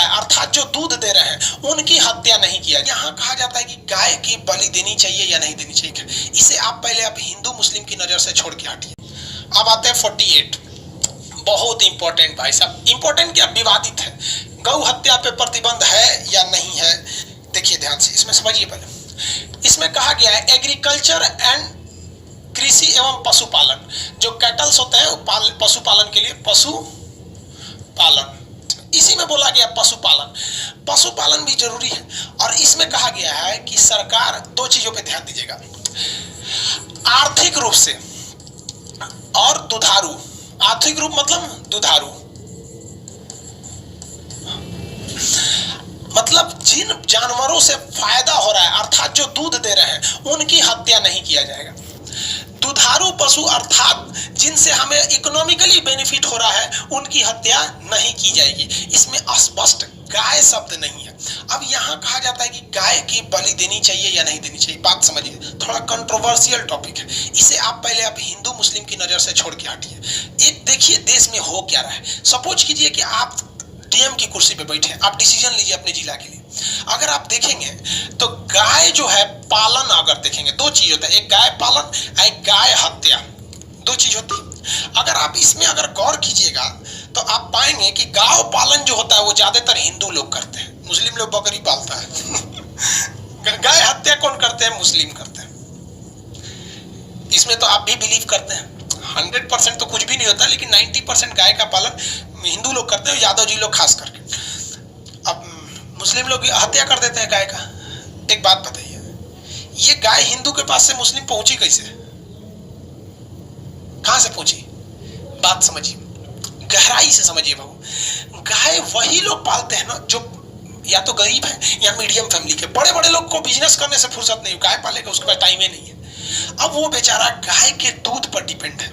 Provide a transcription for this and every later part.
है अर्थात जो दूध दे रहे हैं उनकी हत्या नहीं किया। यहाँ कहा जाता है कि गाय की बलि देनी चाहिए या नहीं देनी चाहिए। इसे आप पहले आप हिंदू मुस्लिम की नजर से छोड़ के हटिए। अब आते हैं 48, बहुत इंपॉर्टेंट भाई साहब, इंपॉर्टेंट क्या विवादित है, गौ हत्या पे प्रतिबंध है या नहीं है। देखिए ध्यान से, इसमें समझिए पहले। इसमें कहा गया है एग्रीकल्चर एंड कृषि एवं पशुपालन, जो कैटल्स होते हैं पशुपालन के लिए पशुपालन, इसी में बोला गया पशुपालन। पशुपालन भी जरूरी है। और इसमें कहा गया है कि सरकार दो चीजों पे ध्यान दीजिएगा, आर्थिक रूप से और दुधारू। आर्थिक रूप मतलब दुधारू, मतलब जिन जानवरों से फायदा हो रहा है अर्थात जो दूध दे रहे हैं उनकी हत्या नहीं किया जाएगा। दुधारू पशु अर्थात जिनसे हमें इकोनॉमिकली बेनिफिट हो रहा है उनकी हत्या नहीं की जाएगी। इसमें स्पष्ट गाय शब्द नहीं है। अब यहाँ कहा जाता है कि गाय की बलि देनी चाहिए या नहीं देनी चाहिए। बात समझिए, थोड़ा कंट्रोवर्शियल टॉपिक है, इसे आप पहले आप हिंदू मुस्लिम की नजर से छोड़ के हटिए। एक देखिए देश में हो क्या रहा है। सपोज कीजिए कि आप डीएम की कुर्सी पे बैठे हैं, आप डिसीजन लीजिए अपने जिला के लिए। अगर आप देखेंगे तो गाय जो है पालन, अगर देखेंगे दो चीज होता है, एक गाय पालन, एक गाय हत्या, दो चीज होती है। अगर आप इसमें अगर गौर कीजिएगा तो आप पाएंगे कि गाय पालन जो होता है वो ज्यादातर हिंदू लोग करते हैं, मुस्लिम लोग बकरी पालता है। गाय हत्या कौन करते हैं? मुस्लिम करते हैं। इसमें तो आप भी बिलीव करते हैं। 100% तो कुछ भी नहीं होता, लेकिन 90% गाय का पालन हिंदू लोग करते हैं, यादव जी लोग खास करके। अब मुस्लिम लोग हत्या कर देते हैं गाय का। एक बात बताइए, ये गाय हिंदू के पास से मुस्लिम पहुंची कैसे? कहां से पहुंची? बात समझिए, गहराई से समझिए बाबू। गाय वही लोग पालते हैं ना जो या तो गरीब है या मीडियम फैमिली के। बड़े बड़े लोग को बिजनेस करने से फुर्सत नहीं, गाय पालेगा उसके पास टाइम ही नहीं है। अब वो बेचारा गाय के दूध पर डिपेंड है।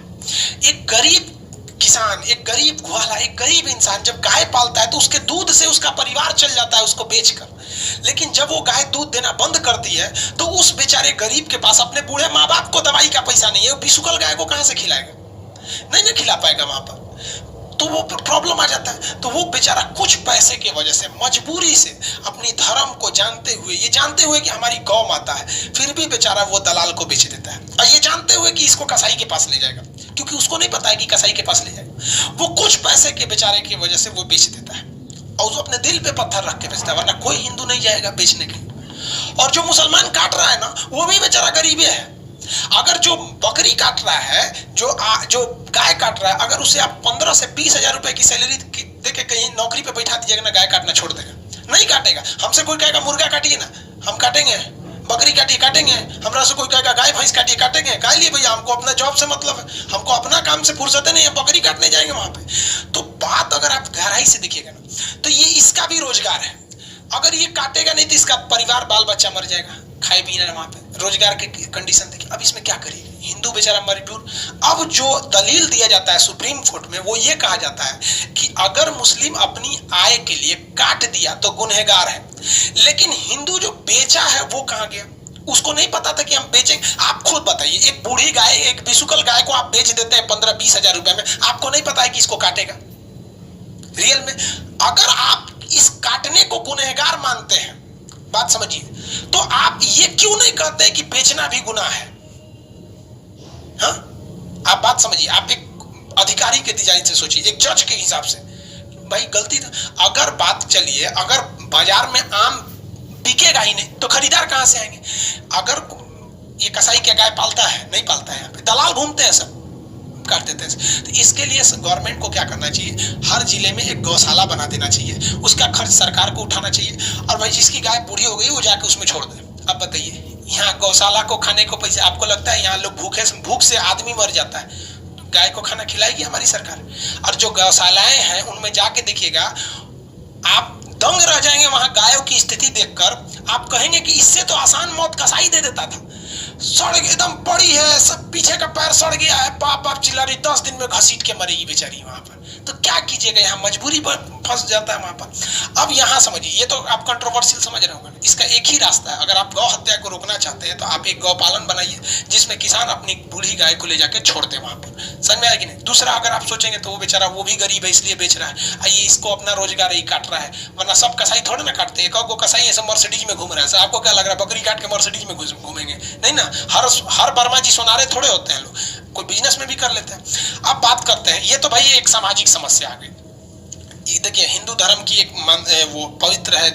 एक गरीब किसान, एक गरीब ग्वाला, एक गरीब इंसान जब गाय पालता है तो उसके दूध से उसका परिवार चल जाता है उसको बेचकर। लेकिन जब वो गाय दूध देना बंद करती है तो उस बेचारे गरीब के पास अपने बूढ़े माँ बाप को दवाई का पैसा नहीं है, वो बिसुकल गाय को कहां से खिलाएगा? नहीं ना खिला पाएगा माँ बाप, तो वो प्रॉब्लम आ जाता है। तो वो बेचारा कुछ पैसे की वजह से मजबूरी से अपनी धर्म को जानते हुए, ये जानते हुए कि हमारी गौ माता है, फिर भी बेचारा वो दलाल को बेच देता है, और ये जानते हुए कि इसको कसाई के पास ले जाएगा, क्योंकि उसको नहीं पता है कि कसाई के पास ले जाएगा। वो कुछ पैसे के बेचारे की वजह से वो बेच देता है, और वो अपने दिल पे पत्थर रख के बेचता है, वरना कोई हिंदू नहीं जाएगा बेचने के लिए। और जो मुसलमान काट रहा है ना, वो भी बेचारा गरीब है। अगर जो बकरी काट रहा है, जो गाय काट रहा है, अगर उसे आप 15 से 20 हजार रुपए की सैलरी देके कहीं नौकरी पे बैठा दीजिएगा ना, गाय काटना छोड़ देगा, नहीं काटेगा। हमसे कोई कहेगा मुर्गा काटिए ना, हम काटेंगे। बकरी काटिए, काटेंगे। हमरा से कोई कहेगा गाय भैंस काटिए, काटेंगे। काय लिए भैया, हमको अपना जॉब से मतलब है, हमको अपना काम से फुर्सत नहीं है, बकरी काटने जाएंगे वहां पे। तो बात अगर आप गहराई से देखिएगा ना, तो ये इसका भी रोजगार है। अगर ये काटेगा नहीं तो इसका परिवार बाल बच्चा मर जाएगा, खाए भी ना वहां पे। रोजगार के कंडीशन देखिए। अब इसमें क्या करेगा हिंदू बेचारा मजबूर। अब जो दलील दिया जाता है सुप्रीम कोर्ट में, वो ये कहा जाता है कि अगर मुस्लिम अपनी आय के लिए काट दिया तो गुनहगार है, लेकिन हिंदू जो बेचा है वो कहां गया? उसको नहीं पता था कि हम बेचेंगे। आप खुद बताइए, एक बूढ़ी गाय, एक बिसुकल गाय को आप बेच देते हैं 15-20 हजार रुपए में, आपको नहीं पता है कि इसको काटेगा रियल में। अगर आप इस काटने को गुनहगार मानते हैं, बात समझिए, तो आप ये क्यों नहीं कहते कि बेचना भी गुनाह है? हाँ, आप बात समझिए। आप एक अधिकारी के डिजाइन से सोचिए, एक जज के हिसाब से, भाई गलती था। अगर बात चलिए, अगर बाजार में आम बिकेगा ही नहीं तो खरीदार कहां से आएंगे? अगर ये कसाई क्या गाय पालता है? नहीं पालता है, यहाँ पे दलाल घूमते हैं, सब काट देते हैं। तो इसके लिए गवर्नमेंट को क्या करना चाहिए? हर जिले में एक गौशाला बना देना चाहिए, उसका खर्च सरकार को उठाना चाहिए, और भाई जिसकी गाय बूढ़ी हो गई वो जाके उसमें छोड़ दे। अब बताइए, यहाँ गौशाला को खाने को पैसे, आपको लगता है यहाँ लोग भूख से आदमी मर जाता है, तो गाय को खाना खिलाएगी हमारी सरकार? और जो गौशालाएं हैं उनमें जाके देखिएगा, आप दंग रह जाएंगे वहां गायों की स्थिति देखकर। आप कहेंगे कि इससे तो आसान मौत कसाई दे देता था। सड़ एकदम पड़ी है, सब पीछे का पैर सड़ गया है, बाप बाप चिल्ला रही, 10 दिन में घसीट के मरेगी बेचारी वहां पर। तो क्या कीजिएगा, यहाँ मजबूरी पर फंस जाता है वहां पर। अब यहाँ समझिए, ये तो आप कंट्रोवर्शियल समझ रहे होंगे, इसका एक ही रास्ता है। अगर आप गौ हत्या को रोकना चाहते हैं तो आप एक गौपालन बनाइए जिसमें किसान अपनी बूढ़ी गाय को ले जाके छोड़ दे वहां पर। समझ में आया कि नहीं? दूसरा अगर आप सोचेंगे तो वो बेचारा वो भी गरीब है इसलिए बेच रहा है, ये इसको अपना रोजगार ही काट रहा है, वरना सब कसाई थोड़े ना काटते हैं। एक कसाई ऐसे मर्सिडीज में घूम रहा है, आपको क्या लग रहा है बकरी काट के मर्सिडीज में घूमेंगे? नहीं ना, हर वर्मा जी सोनारे थोड़े होते हैं, लोग कोई बिजनेस में भी कर लेते हैं। अब बात करते हैं, ये तो भाई एक सामाजिक समस्या आ गई। देखिए हिंदू धर्म की एक वो पवित्र है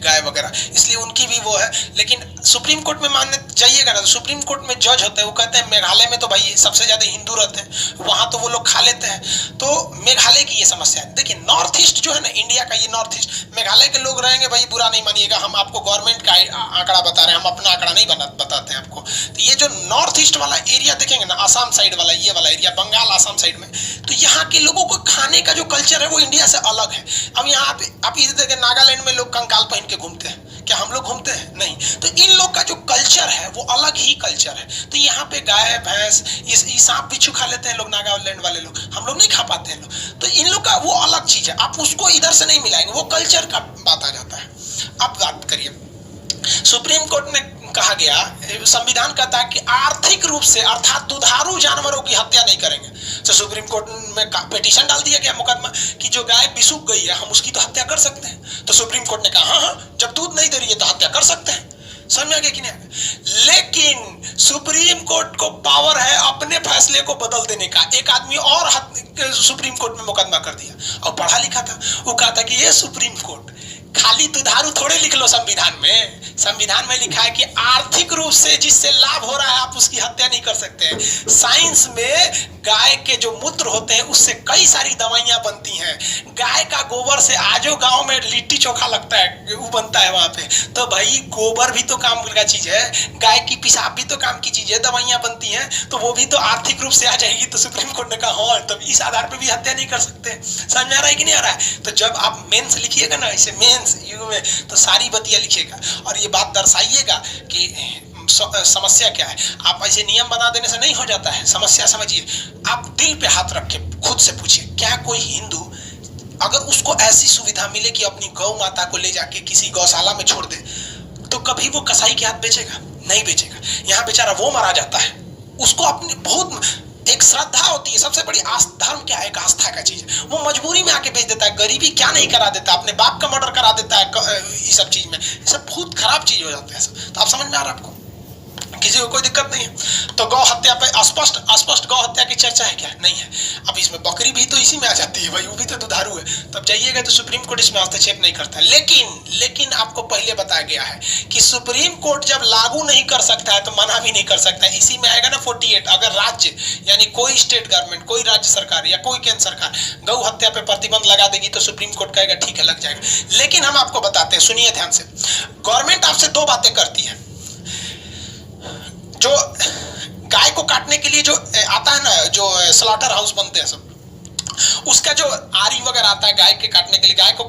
गाय वगैरह, इसलिए उनकी भी वो है, लेकिन सुप्रीम कोर्ट में मानने जाइएगा ना तो सुप्रीम कोर्ट में जज होते हैं, वो कहते हैं मेघालय में तो भाई सबसे ज्यादा हिंदू रहते हैं, वहां तो वो लोग खा लेते हैं, तो मेघालय की ये समस्या है। देखिए नॉर्थ ईस्ट जो है ना, इंडिया का ये नॉर्थ ईस्ट, मेघालय के लोग रहेंगे भाई, बुरा नहीं मानिएगा, हम आपको गवर्नमेंट का आंकड़ा बता रहे हैं, हम अपना आंकड़ा नहीं बताते हैं आपको। तो ये जो नॉर्थ ईस्ट वाला एरिया देखेंगे ना, आसाम साइड वाला, ये वाला एरिया, बंगाल आसाम साइड में, तो यहाँ के लोगों को खाने का जो कल्चर है वो इंडिया से अलग है। अब यहाँ पे आप इधर देखें, नागालैंड में लोग कंकाल पहन के घूमते हैं, क्या हम लोग घूमते हैं? नहीं। तो इन लोग का जो कल्चर है वो अलग ही कल्चर है। तो यहाँ पे गाय भैंस ये सांप बिच्छू खा लेते हैं लोग, नागालैंड वाले लोग, हम लोग नहीं खा पाते हैं लोग। तो इन लोग का वो अलग चीज है, आप उसको इधर से नहीं मिलाएंगे, वो कल्चर का बात आ जाता है। अब बात करिए, सुप्रीम कोर्ट ने कहा गया, संविधान कहता है कि आर्थिक रूप से अर्थात दुधारू जानवरों की हत्या नहीं करेंगे। तो सुप्रीम कोर्ट में पिटीशन डाल दिया गया, मुकदमा, कि जो गाय बिसूक गई है हम उसकी तो हत्या कर सकते हैं। तो सुप्रीम कोर्ट ने कहा हाँ, जब दूध नहीं दे रही है तो हत्या कर सकते हैं। समझ में आ गया कि नहीं? लेकिन सुप्रीम कोर्ट को पावर है अपने फैसले को बदल देने का। एक आदमी और सुप्रीम कोर्ट में मुकदमा कर दिया और पढ़ा लिखा था, वो कहा था कि ये सुप्रीम कोर्ट, खाली दुधारू थोड़े लिख लो संविधान में, संविधान में लिखा है कि आर्थिक रूप से जिससे लाभ हो रहा है आप उसकी हत्या नहीं कर सकते हैं। साइंस में गाय के जो मूत्र होते हैं उससे कई सारी दवाइयां बनती हैं, गाय का गोबर से आजो गांव में लिट्टी चोखा लगता है, वो बनता है वहां पे। तो भाई गोबर भी तो काम का चीज है, गाय की पेशाब भी तो काम की चीज है, दवाइयां बनती हैं, तो वो भी तो आर्थिक रूप से आ जाएगी। तो सुप्रीम कोर्ट ने कहा हाँ, तब इस आधार पर भी हत्या नहीं कर सकते। समझ में आ रहा है कि नहीं आ रहा है? तो जब आप मेंस लिखिएगा ना, इसे मेंस युग में, तो सारी बतिया लिखिएगा और ये बात दर्शाइएगा कि समस्या क्या है। आप ऐसे नियम बना देने से नहीं हो जाता है, समस्या समझिए। आप दिल पे हाथ रख के खुद से पूछिए, क्या कोई हिंदू अगर उसको ऐसी सुविधा मिले कि अपनी गौ माता को ले जाके किसी गौशाला में छोड़ दे, तो कभी वो कसाई के हाथ बेचेगा? नहीं बेचेगा। यहाँ बेचारा वो मारा जाता है, उसको अपनी बहुत एक श्रद्धा होती है, सबसे बड़ी धर्म क्या है? एक आस्था का चीज है। वो मजबूरी में आके बेच देता है, गरीबी क्या नहीं करा देता, अपने बाप का मर्डर करा देता है, ये सब चीज में, ये सब बहुत खराब चीज हो जाते हैं। तो आप समझ में आ रहा है आपको? किसी को कोई दिक्कत नहीं है। तो गौ हत्या पे अस्पष्ट गौ हत्या की चर्चा है क्या? नहीं है। अब इसमें बकरी भी तो इसी में आ जाती है भाई, वो भी तो दुधारू है। तब जाइएगा तो सुप्रीम कोर्ट इसमें हस्तक्षेप नहीं करता। लेकिन आपको पहले बताया गया है कि सुप्रीम कोर्ट जब लागू नहीं कर सकता है तो मना भी नहीं कर सकता है। इसी में आएगा ना 48, अगर राज्य यानी कोई स्टेट गवर्नमेंट, कोई राज्य सरकार या कोई केंद्र सरकार गौ हत्या पे प्रतिबंध लगा देगी तो सुप्रीम कोर्ट कहेगा ठीक है लग जाएगा। लेकिन हम आपको बताते हैं, सुनिए ध्यान से, गवर्नमेंट आपसे दो बातें करती है। जो गाय को काटने के लिए जो आता है ना, जो स्लॉटर हाउस बनते हैं सब, उसका जो आरी वगैरह आता है गाय के काटने के लिए, गाय को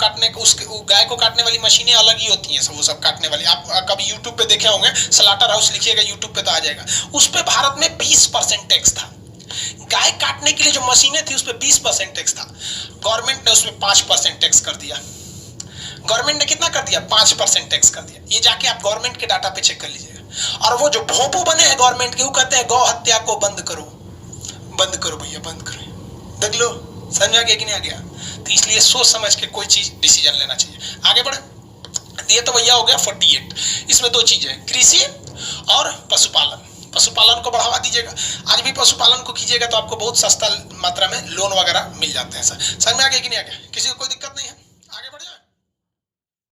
काटने वाली मशीनें अलग ही होती हैं सब, वो सब काटने वाली। आप कभी यूट्यूब पे देखे होंगे, स्लॉटर हाउस लिखिएगा यूट्यूब पे तो आ जाएगा। उस पे भारत में 20% टैक्स था। गाय काटने के लिए जो मशीनें थी उस पे 20% टैक्स था। गवर्नमेंट ने उसमें 5% टैक्स कर दिया। गवर्नमेंट ने कितना कर दिया? 5% टैक्स कर दिया। ये जाके आप गवर्नमेंट के डाटा पे चेक कर लीजिएगा। और वो जो भोंपू बने हैं गवर्नमेंट के, वो कहते हैं गौ हत्या को बंद करो भैया, बंद करो। देख लो, समझ आ गया कि नहीं आ गया? तो इसलिए सोच समझ के कोई चीज डिसीजन लेना चाहिए। आगे बढ़े। ये तो भैया हो गया 48। इसमें दो चीजें, कृषि और पशुपालन। पशुपालन को बढ़ावा दीजिएगा। आज भी पशुपालन को कीजिएगा तो आपको बहुत सस्ता मात्रा में लोन वगैरह मिल जाते हैं। समझ में आ गया कि नहीं आ गया? किसी को कोई दिक्कत नहीं है?